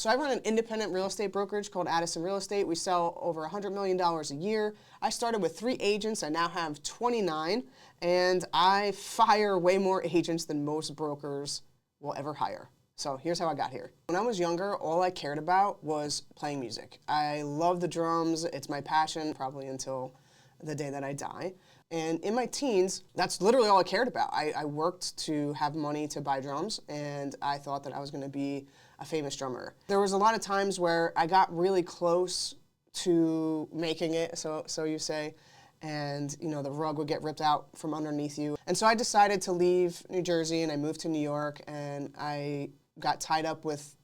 So I run an independent real estate brokerage called Addison Real Estate. We sell over $100 million a year. I started with 3 agents. I now have 29, and I fire way more agents than most brokers will ever hire. So here's how I got here. When I was younger, all I cared about was playing music. I love the drums. It's my passion, probably until the day that I die. And in my teens, that's literally all I cared about. I worked to have money to buy drums, and I thought that I was going to be a famous drummer. There was a lot of times where I got really close to making it, so you say, and the rug would get ripped out from underneath you. And so I decided to leave New Jersey, and I moved to New York, and I got tied up with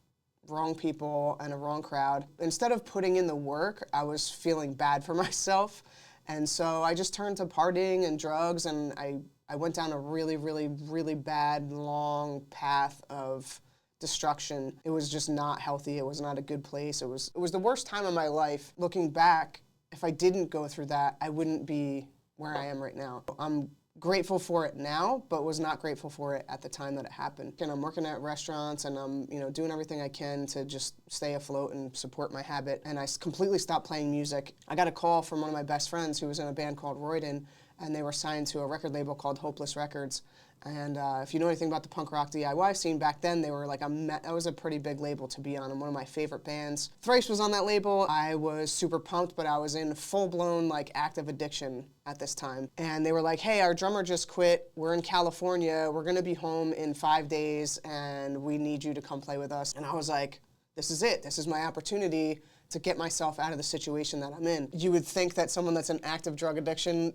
wrong people and a wrong crowd. Instead of putting in the work, I was feeling bad for myself. And so I just turned to partying and drugs, and I went down a really, really, really bad, long path of destruction. It was just not healthy. It was not a good place. It was the worst time of my life. Looking back, if I didn't go through that, I wouldn't be where I am right now. I'm grateful for it now, but was not grateful for it at the time that it happened. And I'm working at restaurants, and I'm doing everything I can to just stay afloat and support my habit. And I completely stopped playing music. I got a call from one of my best friends who was in a band called Royden, and they were signed to a record label called Hopeless Records. And if you know anything about the punk rock DIY scene back then, they were like that was a pretty big label to be on, and one of my favorite bands. Thrice was on that label. I was super pumped, but I was in full-blown active addiction at this time. And they were like, hey, our drummer just quit. We're in California. We're gonna be home in 5 days, and we need you to come play with us. And I was like, this is it. This is my opportunity to get myself out of the situation that I'm in. You would think that someone that's in active drug addiction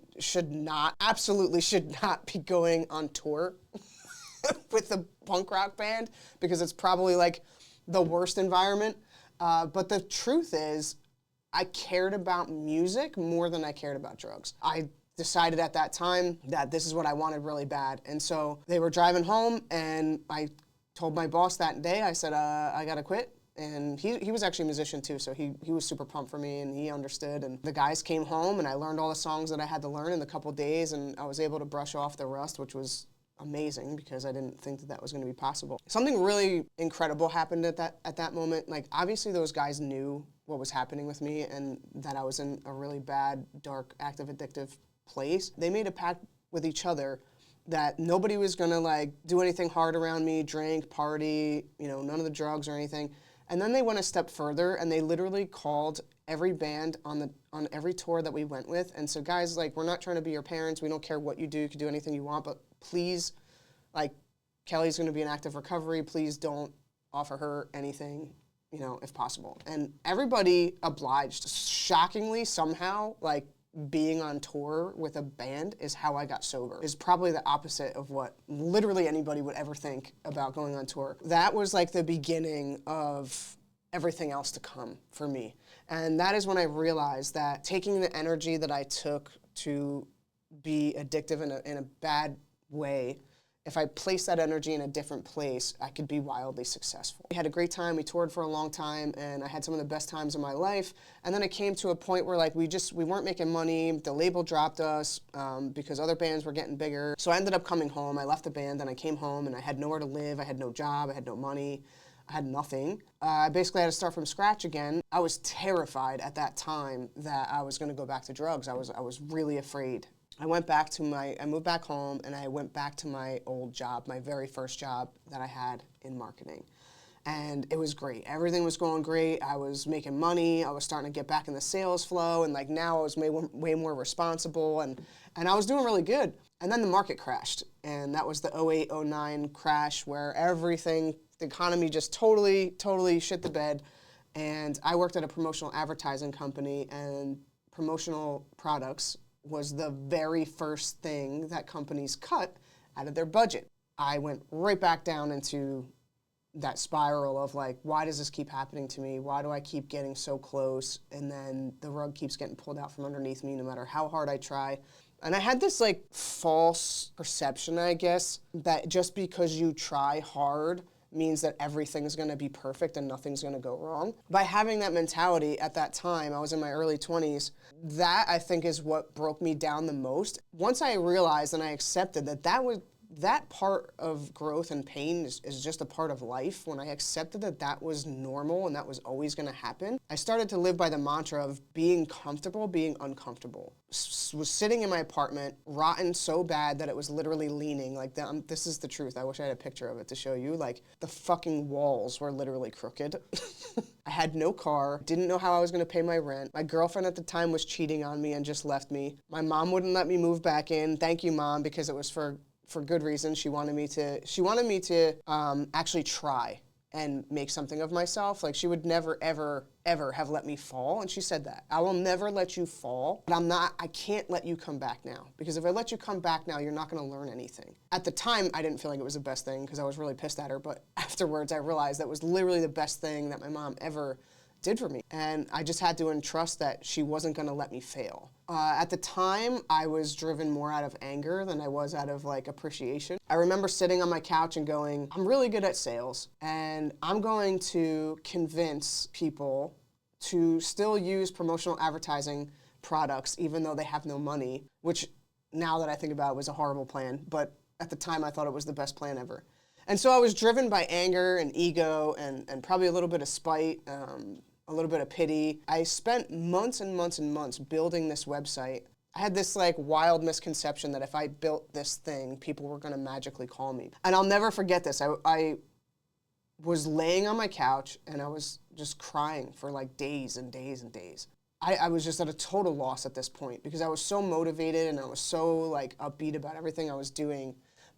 absolutely should not be going on tour with a punk rock band, because it's probably the worst environment. But the truth is, I cared about music more than I cared about drugs. I decided at that time that this is what I wanted really bad. And so they were driving home, and I told my boss that day, I said, I gotta quit. And he was actually a musician too, so he was super pumped for me, and he understood. And the guys came home, and I learned all the songs that I had to learn in the couple days, and I was able to brush off the rust, which was amazing because I didn't think that was going to be possible. Something really incredible happened at that moment. Obviously those guys knew what was happening with me and that I was in a really bad, dark, active, addictive place. They made a pact with each other that nobody was going to do anything hard around me, drink, party, none of the drugs or anything. And then they went a step further, and they literally called every band on every tour that we went with and said, guys, we're not trying to be your parents. We don't care what you do. You can do anything you want, but please, Kelly's going to be in active recovery. Please don't offer her anything, if possible. And everybody obliged. Shockingly, somehow, being on tour with a band is how I got sober. Is probably the opposite of what literally anybody would ever think about going on tour. That was the beginning of everything else to come for me. And that is when I realized that taking the energy that I took to be addictive in a bad way, if I placed that energy in a different place, I could be wildly successful. We had a great time. We toured for a long time, and I had some of the best times of my life. And then it came to a point where we weren't making money. The label dropped us because other bands were getting bigger. So I ended up coming home. I left the band, and I came home, and I had nowhere to live. I had no job. I had no money. I had nothing. I basically had to start from scratch again. I was terrified at that time that I was going to go back to drugs. I was really afraid. I moved back home, and I went back to my old job, my very first job that I had in marketing. And it was great. Everything was going great. I was making money. I was starting to get back in the sales flow, and now I was way more responsible, and I was doing really good. And then the market crashed, and that was the 08-09 crash where the economy just totally shit the bed. And I worked at a promotional advertising company, and promotional products was the very first thing that companies cut out of their budget. I went right back down into that spiral of why does this keep happening to me? Why do I keep getting so close? And then the rug keeps getting pulled out from underneath me no matter how hard I try. And I had this false perception, I guess, that just because you try hard means that everything's going to be perfect and nothing's going to go wrong. By having that mentality at that time, I was in my early 20s, that I think is what broke me down the most. Once I realized and I accepted that that part of growth and pain is just a part of life. When I accepted that that was normal and that was always going to happen, I started to live by the mantra of being comfortable, being uncomfortable. Was sitting in my apartment, rotten so bad that it was literally leaning. Like, this is the truth. I wish I had a picture of it to show you. Like, the fucking walls were literally crooked. I had no car, didn't know how I was going to pay my rent. My girlfriend at the time was cheating on me and just left me. My mom wouldn't let me move back in. Thank you, Mom, because it was for good reason. She wanted me to actually try and make something of myself. Like, she would never, ever, ever have let me fall. And she said that. I will never let you fall, but I can't let you come back now. Because if I let you come back now, you're not gonna learn anything. At the time, I didn't feel like it was the best thing because I was really pissed at her, but afterwards I realized that was literally the best thing that my mom ever did for me. And I just had to entrust that she wasn't gonna let me fail. At the time, I was driven more out of anger than I was out of like appreciation. I remember sitting on my couch and going, I'm really good at sales, and I'm going to convince people to still use promotional advertising products even though they have no money, which now that I think about it was a horrible plan, but at the time I thought it was the best plan ever. And so I was driven by anger and ego and probably a little bit of spite, a little bit of pity. I spent months and months and months building this website. I had this like wild misconception that if I built this thing, people were gonna magically call me. And I'll never forget this. I was laying on my couch and I was just crying for like days and days and days. I was just at a total loss at this point because I was so motivated and I was so like upbeat about everything I was doing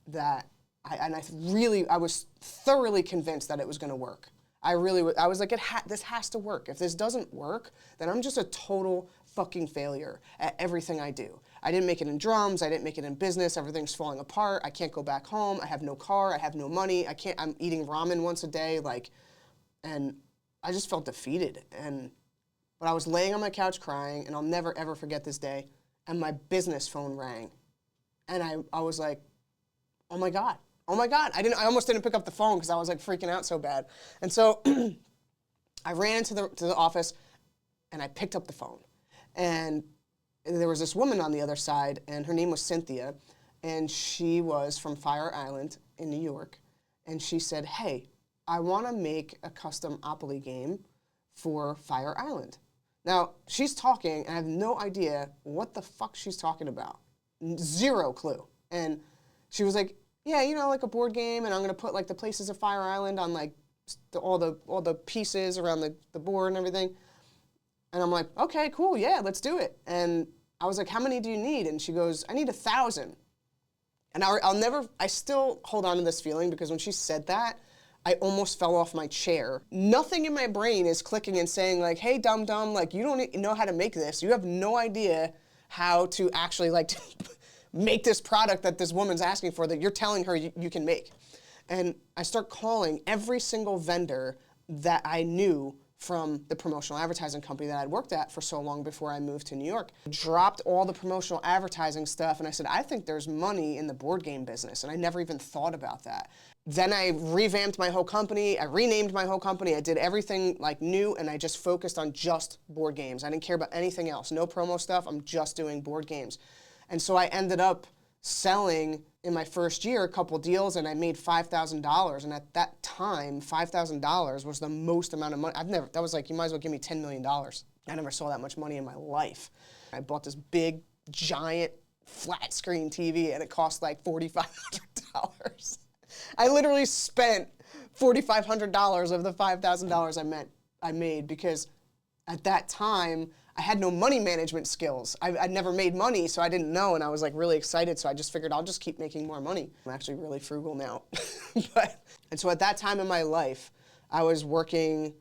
that I was thoroughly convinced that it was gonna work. I was like, this has to work. If this doesn't work, then I'm just a total fucking failure at everything I do. I didn't make it in drums, I didn't make it in business, everyth's falling apart, I can't go back home, I have no car, I have no money, I'm eating ramen once a day, and I just felt defeated. But I was laying on my couch crying, and I'll never ever forget this day, and my business phone rang. And I was like, oh my God. I almost didn't pick up the phone because I was like freaking out so bad. And so I ran into the office and I picked up the phone. And there was this woman on the other side and her name was Cynthia. And she was from Fire Island in New York. And she said, hey, I want to make a custom Opoly game for Fire Island. Now, she's talking and I have no idea what the fuck she's talking about. Zero clue. And she was like, yeah, like a board game, and I'm gonna put like the places of Fire Island on like all the pieces around the board and everything. And I'm like, okay, cool, yeah, let's do it. And I was like, how many do you need? And she goes, I need 1,000. And I still hold on to this feeling because when she said that, I almost fell off my chair. Nothing in my brain is clicking and saying like, hey, dum-dum, like you don't know how to make this. You have no idea how to actually like make this product that this woman's asking for that you're telling her you can make. And I start calling every single vendor that I knew from the promotional advertising company that I'd worked at for so long before I moved to New York. Dropped all the promotional advertising stuff and I said, I think there's money in the board game business, and I never even thought about that. Then I revamped my whole company, I renamed my whole company, I did everything like new, and I just focused on just board games. I didn't care about anything else, no promo stuff, I'm just doing board games. And so I ended up selling in my first year a couple deals and I made $5,000. And at that time, $5,000 was the most amount of money. That was like, you might as well give me $10 million. I never saw that much money in my life. I bought this big, giant, flat screen TV and it cost like $4,500. I literally spent $4,500 of the $5,000 I made because at that time, I had no money management skills. I'd never made money, so I didn't know, and I was like really excited, so I just figured I'll just keep making more money. I'm actually really frugal now. And so at that time in my life, I was working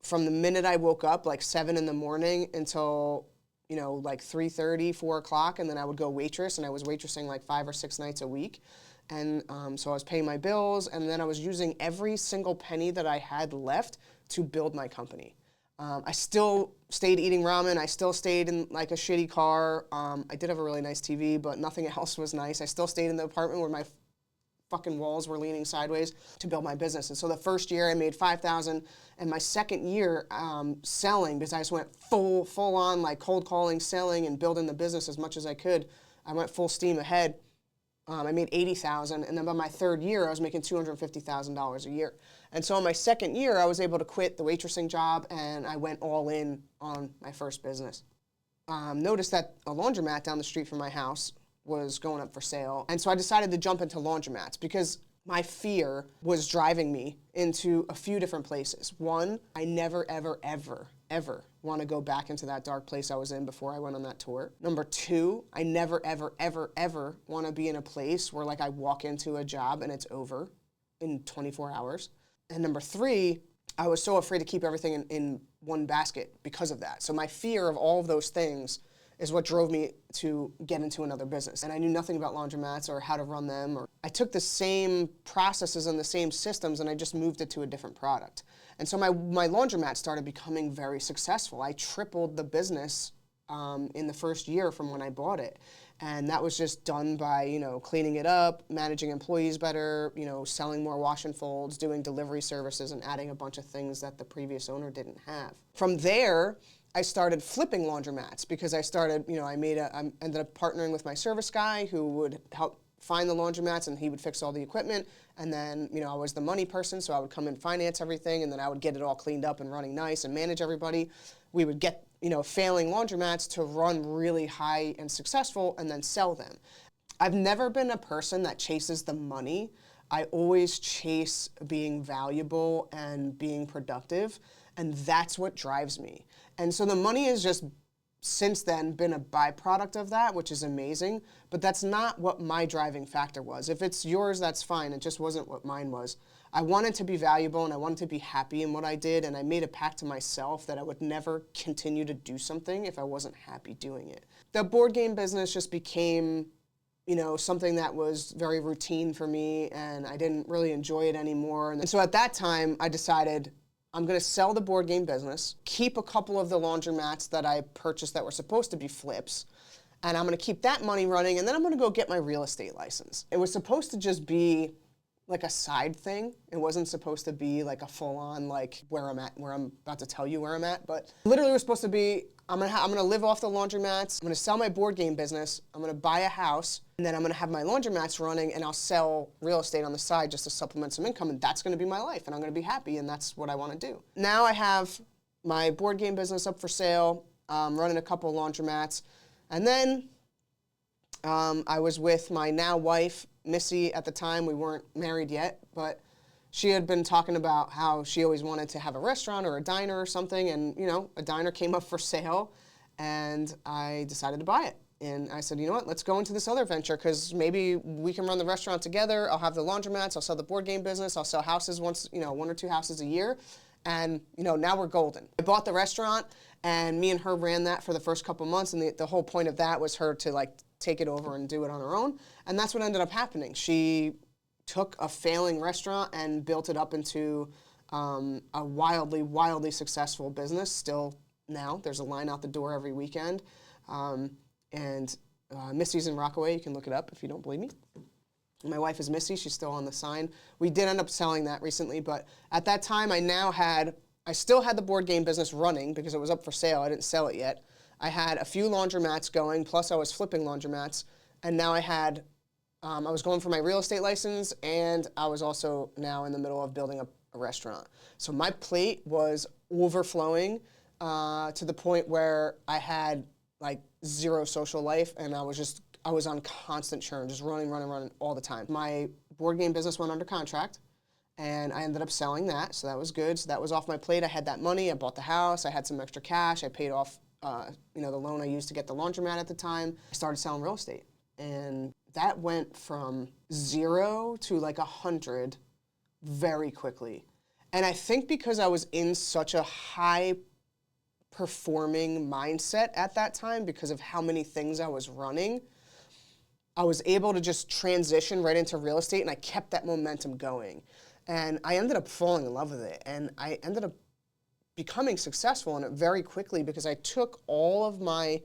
from the minute I woke up, like 7 in the morning until, like 3:30, 4 o'clock, and then I would go waitress, and I was waitressing like 5 or 6 nights a week. And so I was paying my bills, and then I was using every single penny that I had left to build my company. I still stayed eating ramen. I still stayed in like a shitty car. I did have a really nice TV, but nothing else was nice. I still stayed in the apartment where my fucking walls were leaning sideways to build my business. And so the first year I made $5,000, and my second year selling, because I just went full on like cold calling, selling, and building the business as much as I could. I went full steam ahead. I made $80,000, and then by my third year, I was making $250,000 a year. And so in my second year, I was able to quit the waitressing job, and I went all in on my first business. Noticed that a laundromat down the street from my house was going up for sale, and so I decided to jump into laundromats because my fear was driving me into a few different places. One, I never, ever, ever, ever want to go back into that dark place I was in before I went on that tour. Number two, I never, ever, ever, ever want to be in a place where like I walk into a job and it's over in 24 hours. And number three, I was so afraid to keep everything in one basket because of that. So my fear of all of those things is what drove me to get into another business. And I knew nothing about laundromats or how to run them. Or I took the same processes and the same systems and I just moved it to a different product. And so my laundromat started becoming very successful. I tripled the business in the first year from when I bought it. And that was just done by, cleaning it up, managing employees better, selling more wash and folds, doing delivery services, and adding a bunch of things that the previous owner didn't have. From there, I started flipping laundromats because I started, I ended up partnering with my service guy who would help find the laundromats and he would fix all the equipment. And then, I was the money person, so I would come and finance everything, and then I would get it all cleaned up and running nice and manage everybody. We would get, failing laundromats to run really high and successful and then sell them. I've never been a person that chases the money. I always chase being valuable and being productive, and that's what drives me. And so the money has just since then been a byproduct of that, which is amazing, but that's not what my driving factor was. If it's yours, that's fine. It just wasn't what mine was. I wanted to be valuable and I wanted to be happy in what I did, and I made a pact to myself that I would never continue to do something if I wasn't happy doing it. The board game business just became, something that was very routine for me, and I didn't really enjoy it anymore. And so at that time, I decided I'm going to sell the board game business, keep a couple of the laundromats that I purchased that were supposed to be flips, and I'm going to keep that money running, and then I'm going to go get my real estate license. It was supposed to just be like a side thing. It wasn't supposed to be like a full-on like where I'm about to tell you where I'm at, but literally it was supposed to be I'm gonna live off the laundromats, I'm gonna sell my board game business, I'm gonna buy a house, and then I'm gonna have my laundromats running, and I'll sell real estate on the side just to supplement some income, and that's gonna be my life, and I'm gonna be happy, and that's what I wanna do. Now I have my board game business up for sale, running a couple laundromats, and then I was with my now wife, Missy. At the time, we weren't married yet, but she had been talking about how she always wanted to have a restaurant or a diner or something, and a diner came up for sale, and I decided to buy it. And I said, you know what, let's go into this other venture, because maybe we can run the restaurant together. I'll have the laundromats, I'll sell the board game business, I'll sell houses one or two houses a year, and now we're golden. I bought the restaurant, and me and her ran that for the first couple months, and the whole point of that was her to take it over and do it on her own, and that's what ended up happening. She took a failing restaurant and built it up into a wildly, wildly successful business. Still now, there's a line out the door every weekend. Missy's in Rockaway. You can look it up if you don't believe me. My wife is Missy. She's still on the sign. We did end up selling that recently, but at that time, I still had the board game business running because it was up for sale. I didn't sell it yet. I had a few laundromats going, plus I was flipping laundromats, and now I was going for my real estate license, and I was also now in the middle of building a restaurant. So my plate was overflowing to the point where I had zero social life, and I was on constant churn, just running all the time. My board game business went under contract, and I ended up selling that, so that was good. So that was off my plate. I had that money. I bought the house. I had some extra cash. I paid off the loan I used to get the laundromat at the time. I started selling real estate, and that went from 0 to 100 very quickly. And I think because I was in such a high performing mindset at that time, because of how many things I was running, I was able to just transition right into real estate, and I kept that momentum going. And I ended up falling in love with it, and I ended up becoming successful in it very quickly because I took all of my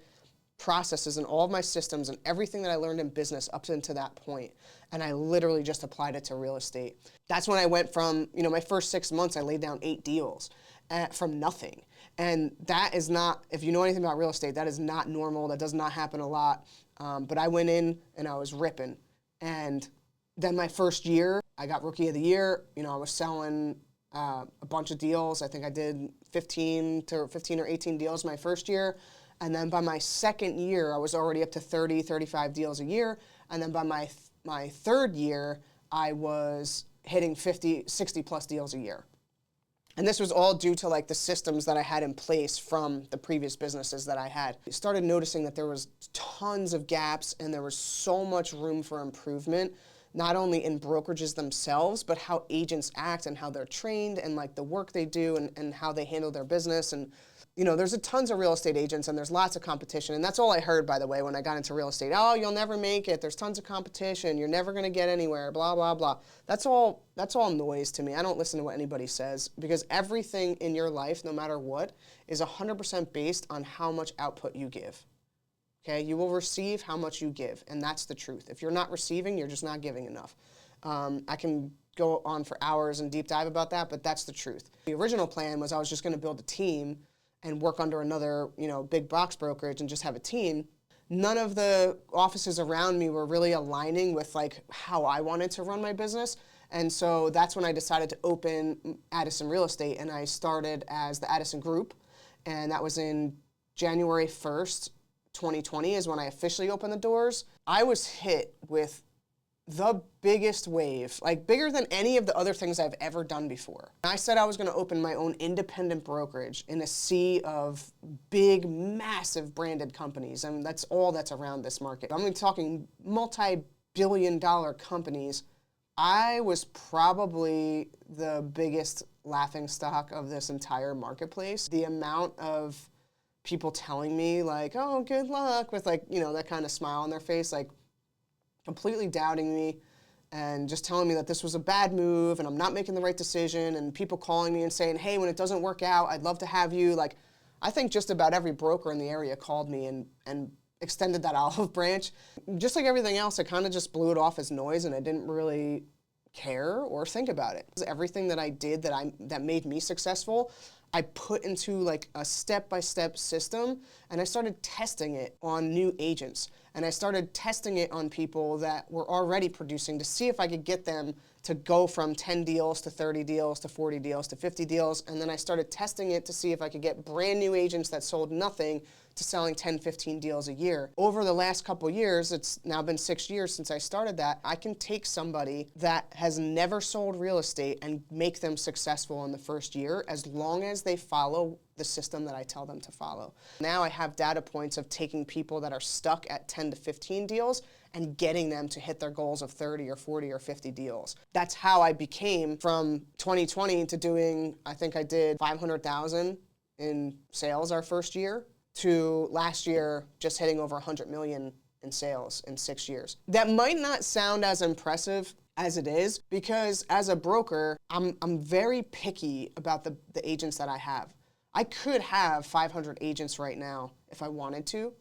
processes and all of my systems and everything that I learned in business up into that point, and I literally just applied it to real estate. That's when I went from, my first 6 months, I laid down 8 deals from nothing. And that is not, if you know anything about real estate, that is not normal. That does not happen a lot. But I went in and I was ripping. And then my first year, I got Rookie of the Year. You know, I was selling a bunch of deals. I think I did 15 or 18 deals my first year. And then by my second year, I was already up to 30, 35 deals a year. And then by my third year, I was hitting 50, 60 plus deals a year. And this was all due to like the systems that I had in place from the previous businesses that I had. I started noticing that there was tons of gaps and there was so much room for improvement, not only in brokerages themselves, but how agents act and how they're trained and like the work they do and how they handle their business. And you know, there's tons of real estate agents and there's lots of competition. And that's all I heard, by the way, when I got into real estate. Oh, you'll never make it. There's tons of competition. You're never going to get anywhere, blah, blah, blah. That's all noise to me. I don't listen to what anybody says because everything in your life, no matter what, is 100% based on how much output you give. Okay? You will receive how much you give, and that's the truth. If you're not receiving, you're just not giving enough. I can go on for hours and deep dive about that, but that's the truth. The original plan was I was just going to build a team and work under another, you know, big box brokerage and just have a team. None of the offices around me were really aligning with like how I wanted to run my business. And so that's when I decided to open Addison Real Estate, and I started as the Addison Group. And that was in January 1st, 2020 is when I officially opened the doors. I was hit with the biggest wave, like bigger than any of the other things I've ever done before. I said I was going to open my own independent brokerage in a sea of big, massive branded companies. And that's all that's around this market. I'm talking multi-billion-dollar companies. I was probably the biggest laughingstock of this entire marketplace. The amount of people telling me like, oh, good luck, with like, you know, that kind of smile on their face, like completely doubting me and just telling me that this was a bad move and I'm not making the right decision, and people calling me and saying, hey, when it doesn't work out, I'd love to have you. Like, I think just about every broker in the area called me and extended that olive branch. Just like everything else, I kind of just blew it off as noise and I didn't really care or think about it. Everything that I did that made me successful, I put into like a step-by-step system, and I started testing it on new agents. And I started testing it on people that were already producing to see if I could get them to go from 10 deals to 30 deals to 40 deals to 50 deals. And then I started testing it to see if I could get brand new agents that sold nothing to selling 10, 15 deals a year. Over the last couple years, it's now been 6 years since I started that, I can take somebody that has never sold real estate and make them successful in the first year as long as they follow the system that I tell them to follow. Now I have data points of taking people that are stuck at 10 to 15 deals and getting them to hit their goals of 30 or 40 or 50 deals. That's how I became from 2020 to doing, I think I did 500,000 in sales our first year, to last year just hitting over 100 million in sales in 6 years. That might not sound as impressive as it is, because as a broker, I'm very picky about the agents that I have. I could have 500 agents right now if I wanted to,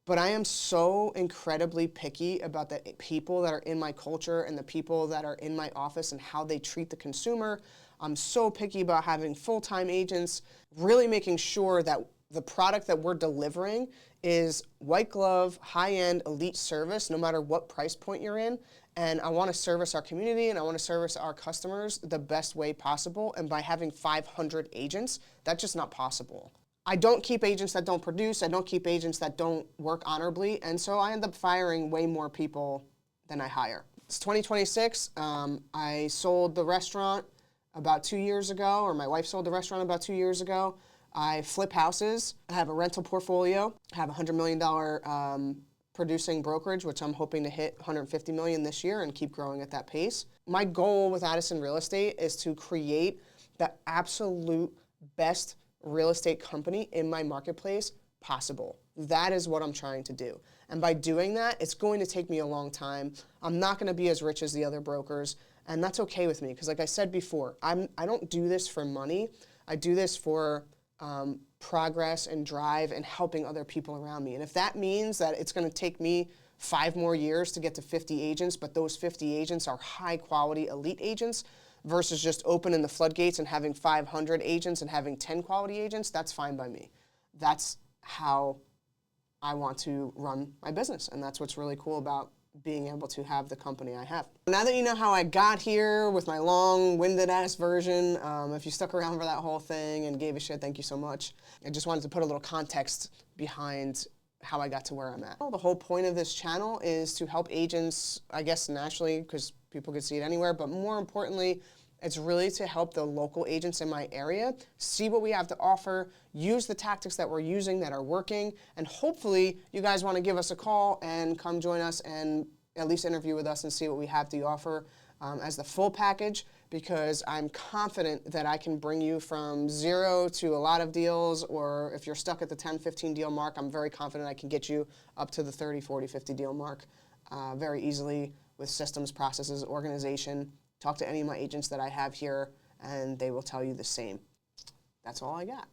but I am so incredibly picky about the people that are in my culture and the people that are in my office and how they treat the consumer. I'm so picky about having full-time agents, really making sure that the product that we're delivering is white glove, high-end, elite service, no matter what price point you're in. And I want to service our community and I want to service our customers the best way possible. And by having 500 agents, that's just not possible. I don't keep agents that don't produce. I don't keep agents that don't work honorably. And so I end up firing way more people than I hire. It's 2026. I sold the restaurant about 2 years ago, or my wife sold the restaurant about 2 years ago. I flip houses. I have a rental portfolio. I have a $100 million producing brokerage, which I'm hoping to hit $150 million this year and keep growing at that pace. My goal with Addison Real Estate is to create the absolute best real estate company in my marketplace possible. That is what I'm trying to do. And by doing that, it's going to take me a long time. I'm not going to be as rich as the other brokers, and that's okay with me, because like I said before, I don't do this for money. I do this for progress and drive and helping other people around me. And if that means that it's going to take me 5 more years to get to 50 agents, but those 50 agents are high quality elite agents versus just opening the floodgates and having 500 agents and having 10 quality agents, that's fine by me. That's how I want to run my business. And that's what's really cool about being able to have the company I have. Now that you know how I got here with my long-winded ass version, if you stuck around for that whole thing and gave a shit, thank you so much. I just wanted to put a little context behind how I got to where I'm at. Well, the whole point of this channel is to help agents, I guess nationally, because people could see it anywhere, but more importantly, it's really to help the local agents in my area see what we have to offer, use the tactics that we're using that are working, and hopefully you guys want to give us a call and come join us and at least interview with us and see what we have to offer as the full package, because I'm confident that I can bring you from 0 to a lot of deals, or if you're stuck at the 10, 15 deal mark, I'm very confident I can get you up to the 30, 40, 50 deal mark very easily with systems, processes, organization. Talk to any of my agents that I have here, and they will tell you the same. That's all I got.